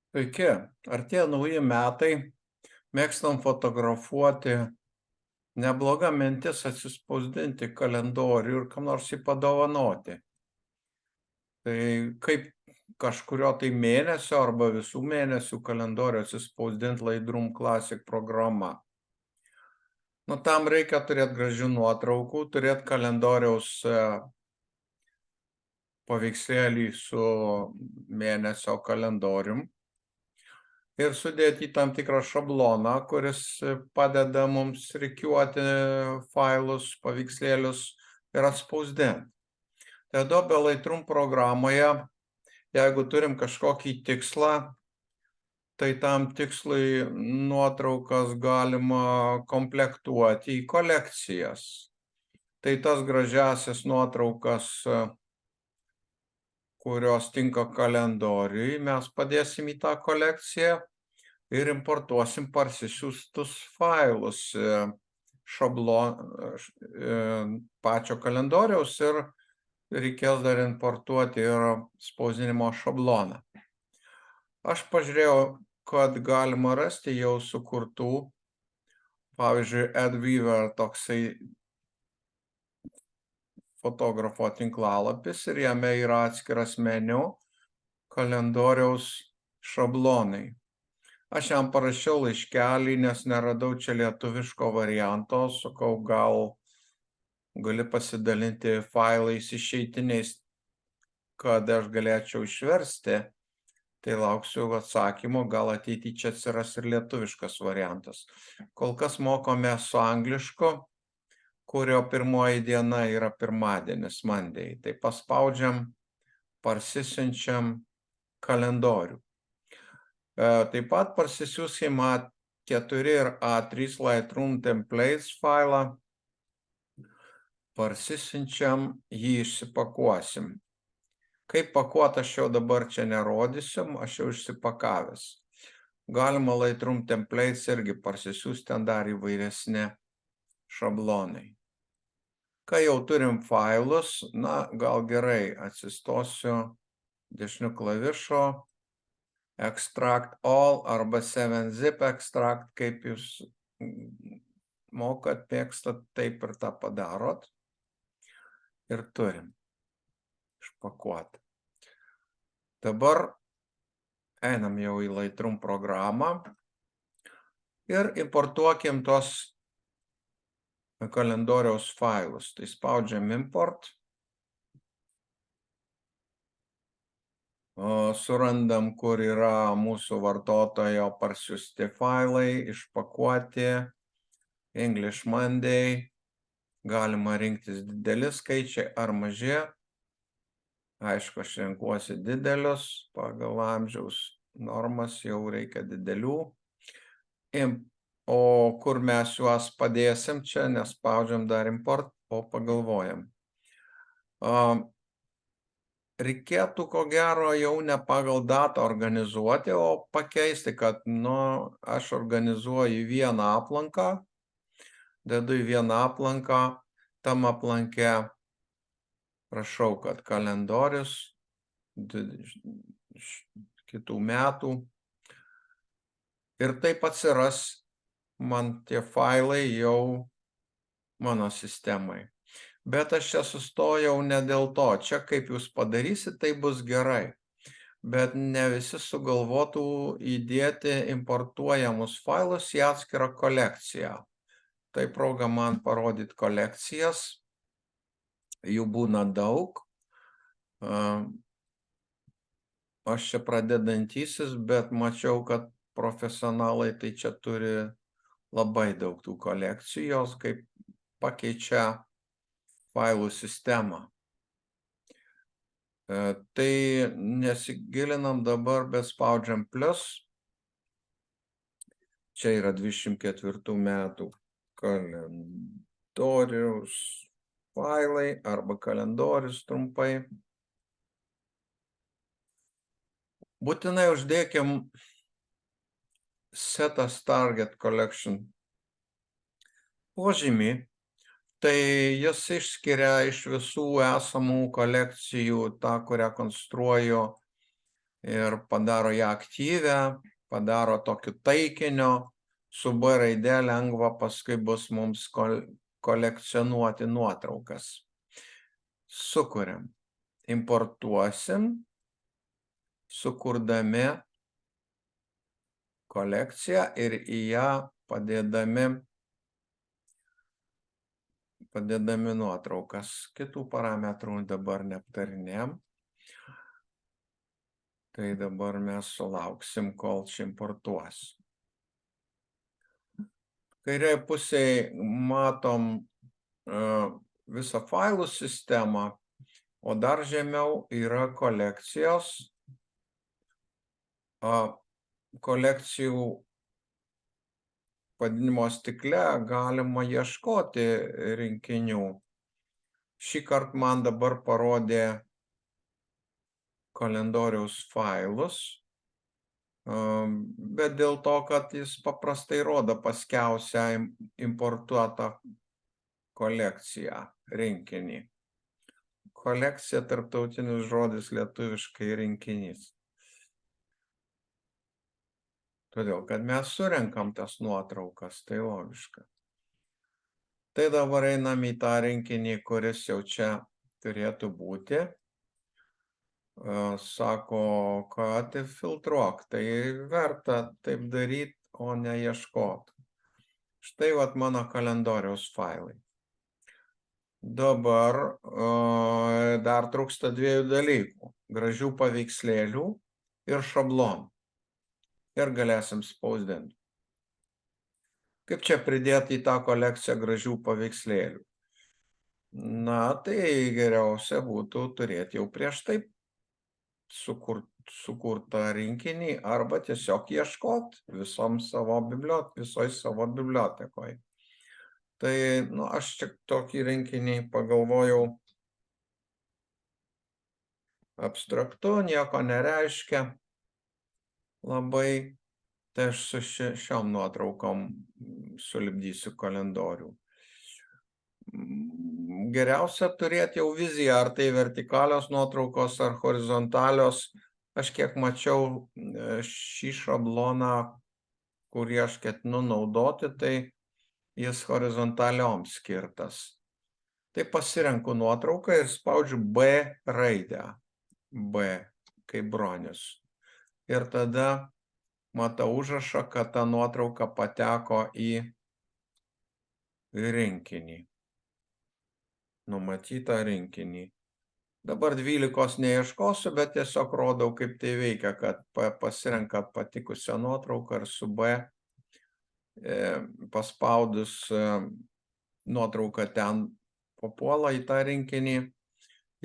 Sveiki, artėja nauji metai, mėgstam fotografuoti, nebloga mintis atsispausdinti kalendorių ir kam nors jį padovanoti. Tai kaip kažkurio tai mėnesio arba visų mėnesių kalendorių atsispausdinti Lightroom Classic programa. Nu, tam reikia turėti gražių nuotraukų, turėti kalendoriaus paveikslėlį su mėnesio kalendorium ir sudėti į tam tikrą šabloną, kuris padeda mums rikiuoti failus, paveikslėlius ir atspausdinti. Tai Adobe Lightroom programoje, jeigu turim kažkokį tikslą, tai tam tikslui nuotraukas galima komplektuoti į kolekcijas. Tai tas gražiasias nuotraukas, kurios tinka kalendoriui, mes padėsim į tą kolekciją ir importuosim parsisiųstus failus pačio kalendoriaus ir reikės dar importuoti ir spausdinimo šabloną. Aš pažiūrėjau, kad galima rasti jau sukurtų, pavyzdžiui, AdWeaver toksai fotografo tinklalapis ir jame yra atskiras meniu kalendoriaus šablonai. Aš jam parašiau laiškelį, nes neradau čia lietuviško varianto, sakau, gal gali pasidalinti failais išeitiniais, kad aš galėčiau išversti, tai lauksiu atsakymo, gal ateity čia atsiras ir lietuviškas variantas. Kol kas mokomės su anglišku, kurio pirmoji diena yra pirmadienis, Monday. Tai paspaudžiam, parsisiunčiam kalendorių. Taip pat parsisiųsim A4 ir A3 Lightroom templates failą, parsisiunčiam, jį išsipakuosim. Kaip pakuot aš jau dabar čia nerodysim, aš jau išsipakavęs. Galima Lightroom templates irgi parsisiųsti, ten dar įvairesni šablonai. Kai jau turim failus, na, gal gerai, atsistosiu dešiniu klavišu, Extract All arba 7-zip Extract, kaip jūs mokat, mėgstat, taip ir tą padarot. Ir turim išpakuoti. Dabar einam jau į Lightroom programą ir importuokim tos kalendoriaus failus. Tai spaudžiam Import. Surandam, kur yra mūsų vartotojo parsiųsti failai, išpakuoti, English Monday, galima rinktis dideli skaičiai ar maži. Aišku, aš renkuosi didelius, pagal amžiaus normas jau reikia didelių. O kur mes juos padėsim, čia nespaudžiam dar import, o pagalvojam. Reikėtų, ko gero, jau ne pagal datą organizuoti, o pakeisti, kad, aš organizuoju vieną aplanką, dedu į vieną aplanką, tam aplanke rašau, kad kalendorius kitų metų ir taip atsiras man tie failai jau mano sistemai. Bet aš čia sustojau ne dėl to. Čia kaip jūs padarysit, tai bus gerai. Bet ne visi sugalvotų įdėti importuojamus failus į atskirą kolekciją. Tai proga man parodyti kolekcijas. Jų būna daug. Aš čia pradedantysis, bet mačiau, kad profesionalai tai čia turi labai daug tų kolekcijų, jos kaip pakeičia failų sistemą. Tai nesigilinam dabar, bet spaudžiam plus. Čia yra 24 metų kalendoriaus failai arba kalendorius trumpai. Būtinai uždėkim Set as Target Collection požymį. Tai jis išskiria iš visų esamų kolekcijų tą, kurią konstruoju ir padaro ją aktyvę, padaro tokiu taikiniu, su B raide lengva paskui bus mums kolekcionuoti nuotraukas. Sukuriam, importuosim, sukurdami kolekciją ir į ją padėdami nuotraukas. Kitų parametrų dabar neaptarinėm. Tai dabar mes sulauksim, kol čia importuos. Kairėje pusėje matom visą failų sistemą, o dar žemiau yra kolekcijos. Kolekcijų padinimo stikle galima ieškoti rinkinių. Šį kartą man dabar parodė kalendoriaus failus, bet dėl to, kad jis paprastai rodo paskiausią importuotą kolekciją, rinkinį. Kolekcija — tarptautinis žodis, lietuviškai rinkinys. Todėl, kad mes surenkam tas nuotraukas, tai logiška. Tai dabar einam į tą rinkinį, kuris jau čia turėtų būti. Sako, kad filtruok, tai verta taip daryti, o ne ieškoti. Štai vat mano kalendoriaus failai. Dabar dar trūksta dviejų dalykų — gražių paveikslėlių ir šablonų. Ir galėsim spausdinti. Kaip čia pridėti į tą kolekciją gražių paveikslėlių? Na, tai geriausia būtų turėti jau prieš tai sukurtą rinkinį arba tiesiog ieškoti visoj savo bibliotekoje. Tai, aš čia tokį rinkinį pagalvojau abstraktu, nieko nereiškia labai. Tai aš su šiom nuotraukom sulipdysiu kalendorių. Geriausia turėti jau viziją, ar tai vertikalios nuotraukos ar horizontalios. Aš kiek mačiau šį šabloną, kurį aš ketinu naudoti, tai jis horizontaliom skirtas. Tai pasirenku nuotrauką ir spaudžiu B raidę. B, kaip Bronius. Ir tada matau užrašą, kad ta nuotrauka pateko į rinkinį. Numatytą rinkinį. Dabar 12 neieškosiu, bet tiesiog rodau, kaip tai veikia, kad pasirenkat patikusią nuotrauką ir su B paspaudus nuotrauką ten papuola į tą rinkinį.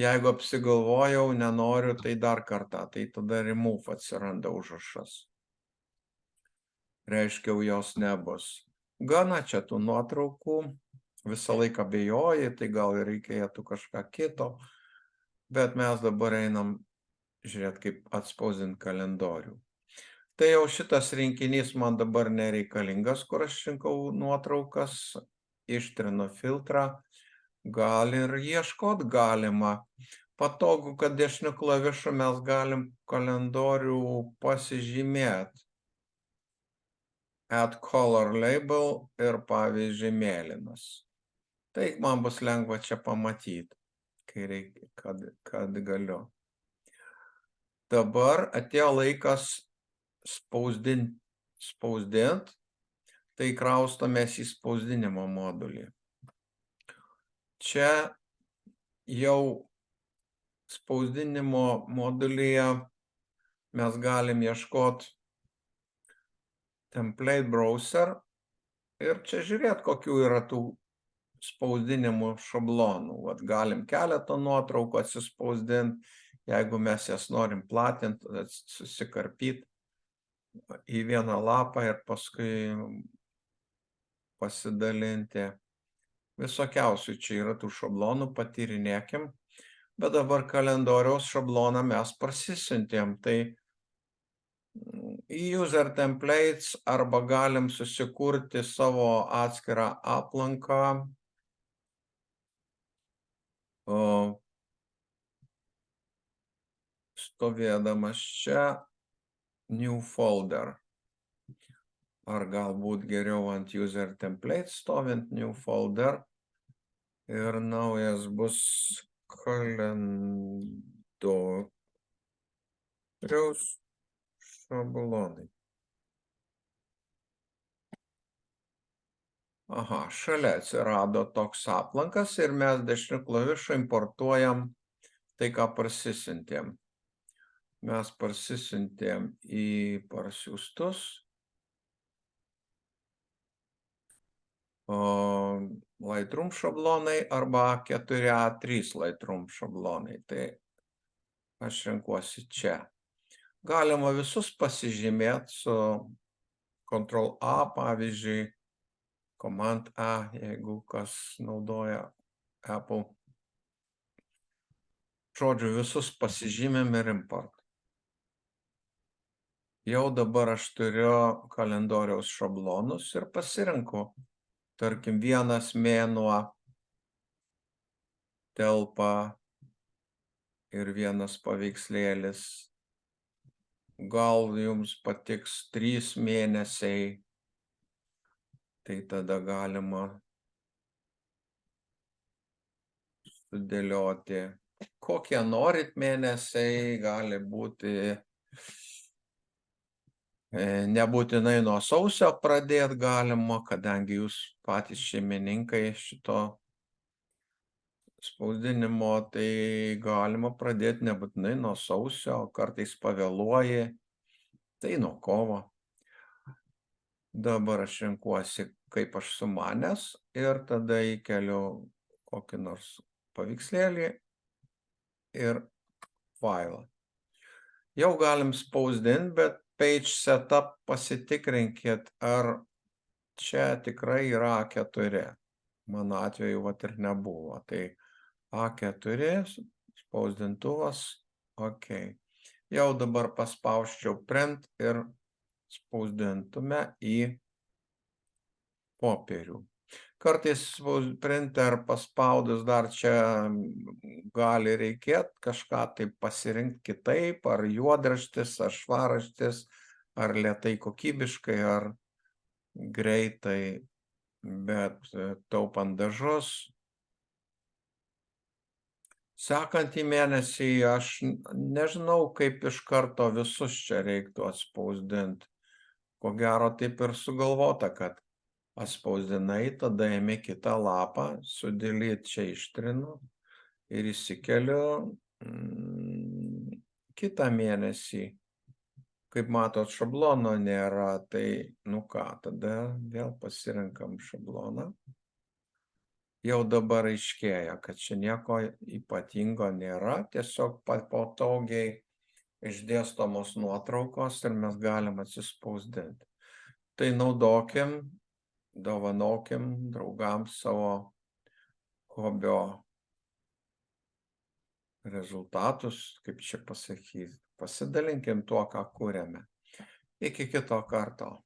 Jeigu apsigalvojau, nenoriu, tai dar kartą, tai tada remove atsiranda užrašas. Reiškia, jos nebus. Gana čia tų nuotraukų, visą laiką abejoji, tai gal reikėtų kažką kito, bet mes dabar einam žiūrėti, kaip atspausdinti kalendorių. Tai jau šitas rinkinys man dabar nereikalingas, kur aš rinkau nuotraukas, ištrinu filtrą, gal ir ieškot galima. Patogu, kad dešiniu klavišu mes galim kalendorių pasižymėti. Add color label ir pavyzdžiui mėlynas. Tai man bus lengva čia pamatyti, kai reikia, kad galiu. Dabar atėjo laikas spausdint, tai kraustomės į spausdinimo modulį. Čia jau spausdinimo modulyje mes galim ieškoti template browser ir čia žiūrėti, kokių yra tų spausdinimų šablonų. Vat galim keletą nuotraukų atsispausdinti, jeigu mes jas norim platinti, susikarpyti į vieną lapą ir paskui pasidalinti. Visokiausių čia yra tų šablonų, patyrinėkim, bet dabar kalendoriaus šabloną mes parsisiuntėm, tai į user templates arba galim susikurti savo atskirą aplanką. stovėdamas čia New Folder. Ar galbūt geriau ant User Template stovint New Folder. Ir naujas bus kalendoriaus šablonai. Aha, šalia atsirado toks aplankas ir mes dešiniu klavišu importuojam tai, ką parsisiuntėm. Mes parsisiuntėm į parsiųstus. Lightroom šablonai arba 4A3 Lightroom šablonai. Tai aš renkuosi čia. Galima visus pasižymėti su Ctrl A, pavyzdžiui, Command A, jeigu kas naudoja Apple. Žodžiu, visus pasižymėm ir import. Jau dabar aš turiu kalendoriaus šablonus ir pasirenku. Tarkim, vienas mėnuo telpa ir vienas paveikslėlis. Gal jums patiks 3 mėnesiai, tai tada galima sudėlioti. Kokie norit mėnesiai, gali būti nebūtinai nuo sausio pradėti galima, kadangi jūs patys šeimininkai šito spausdinimo, tai galima pradėti nebūtinai nuo sausio, kartais pavėluoji, tai nuo kovo. Dabar aš renkuosi, kaip aš sumanęs, ir tada įkeliu kokį nors paveikslėlį ir failą. Jau galim spausdinti, bet page setup pasitikrinkit, ar čia tikrai yra A4. Mano atveju vat ir nebuvo. Tai A4, spausdintuvas, ok. Jau dabar paspausčiau print ir spausdintume į popierių. Kartais printer paspaudus dar čia gali reikėti kažką taip pasirinkti kitaip, ar juodraštis, ar švarraštis, ar lėtai kokybiškai, ar greitai, bet taupant dažus. Sekantį mėnesį aš nežinau, kaip iš karto visus čia reiktų atspausdinti. Ko gero taip ir sugalvota, kad atspausdinai, tada ėmė kitą lapą, sudėlyt čia ištrinu ir įsikeliu kitą mėnesį. Kaip matot, šablono nėra, tai nu ką, tada vėl pasirenkam šabloną. Jau dabar aiškėja, kad čia nieko ypatingo nėra, tiesiog patogiai išdėstomos nuotraukos ir mes galim atsispausdinti. Tai naudokim, dovanokim draugams savo hobio rezultatus, kaip čia pasakyti. Pasidalinkim tuo, ką kuriame. Iki kito karto.